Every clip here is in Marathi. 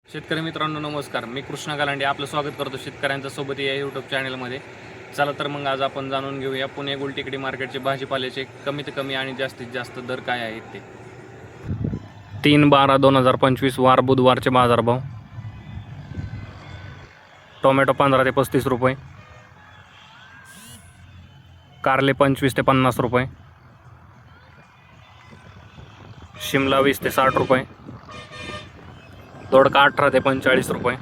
शेतकरी मित्रांनो नमस्कार. मी कृष्णा गालांडे आपलं स्वागत करतो शेतकऱ्यांच्या सोबत या यूट्यूब चॅनलमध्ये. चला तर मग आज आपण जाणून घेऊया पुणे गुलटेकडी मार्केटचे भाजीपाल्याचे कमीत कमी आणि जास्तीत जास्त दर काय आहेत ते. 3/12/2025 वार बुधवारचे बाजारभाव. टोमॅटो 15 ते 35 रुपये, कारले 25 ते 50 रुपये, शिमला 20 ते 60 रुपये, दोडका 18 ते 45 रुपये,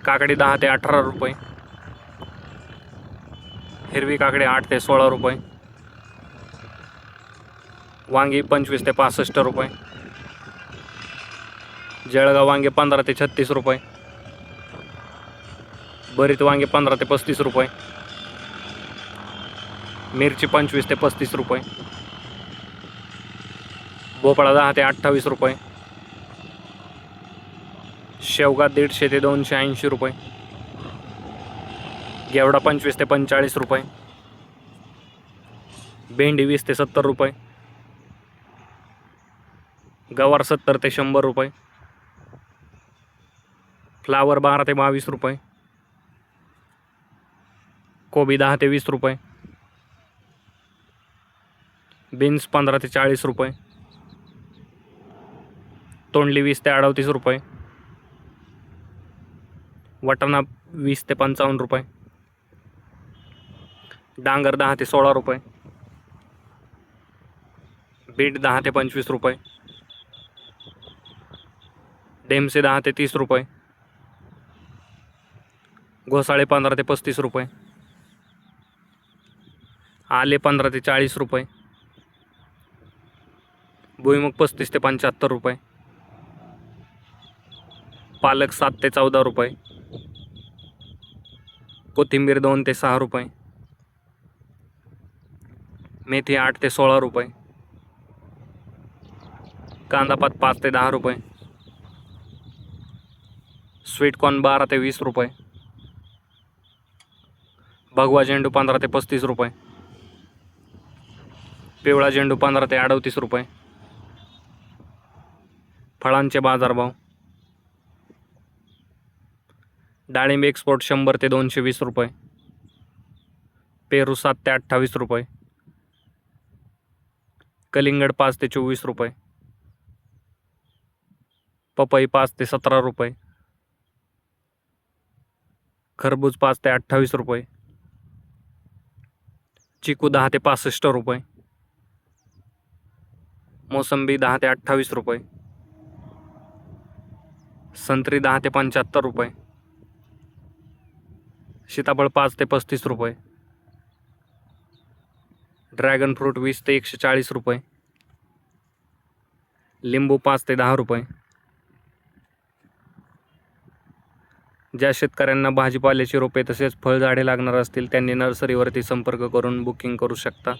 काकडी 10 ते 18 रुपये, हिरवी काकडी 8 ते 16 रुपये, वांगी 25 ते 65 रुपये, जळगाव वांगे 15 ते 36 रुपये, भरीत वांगे 15 ते 35 रुपये, मिरची 25 ते 35 रुपये, भोपळा 10 ते 28 रुपये, शेवगा 150 ते 280 रुपये, घेवडा 25 ते 45 रुपये, भेंडी 20 ते 70 रुपये, गवार 70 ते 100 रुपये, फ्लावर 12 ते 22 रुपये, कोबी 10 ते 20 रुपये, बीन्स 15 ते 40 रुपये, तोंडली 20 ते 38 रुपये, वाटाणा 20 ते 55 रुपये, डांगर 10 ते 16 रुपये, बीट 10 ते 25 रुपये, डेमसे 10 ते 30 रुपये, घोसाळे 15 ते 35 रुपये, आले 15 ते 40 रुपये, भुईमुग 35 ते 75 रुपये, पालक 7 ते 14 रुपये, कोथिंबीर 2 ते 6 रुपये, मेथी 8 ते 16 रुपये, कांदापात 5 ते 10 रुपये, स्वीटकॉर्न 12 ते 20 रुपये, भगवा झेंडू 15 ते 35 रुपये, पिवळा झेंडू 15 ते 38 रुपये. फळांचे बाजारभाव. डाळिंब एक्सपोर्ट 100 ते 220 रुपये, पेरू 7 ते 28 रुपये, कलिंगड 5 ते 24 रुपये, पपई 5 ते 17 रुपये, खरबूज 5 ते 28 रुपये, चिकू 10 ते 65 रुपये, मोसंबी 10 ते 28 रुपये, संत्री 10 ते 75 रुपये, सीताफळ 5 ते 35 रुपये, ड्रॅगन फ्रूट 20 ते 140 रुपये, लिंबू 5 ते 10 रुपये. ज्या शेतकऱ्यांना भाजीपाल्याची रोपे तसेच फळझाडे लागणार असतील त्यांनी नर्सरीवरती संपर्क करून बुकिंग करू शकता.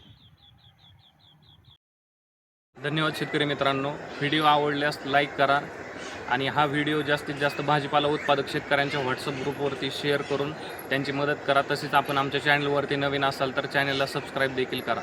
धन्यवाद शेतकरी मित्रांनो. व्हिडिओ आवडल्यास लाईक करा आणि हा व्हिडिओ जास्तीत जास्त भाजीपाला उत्पादक शेतकऱ्यांच्या व्हॉट्सअप ग्रुपवरती शेअर करून त्यांची मदत करा. तसेच आपण आमच्या चॅनलवरती नवीन असाल तर चॅनलला सबस्क्राईब देखील करा.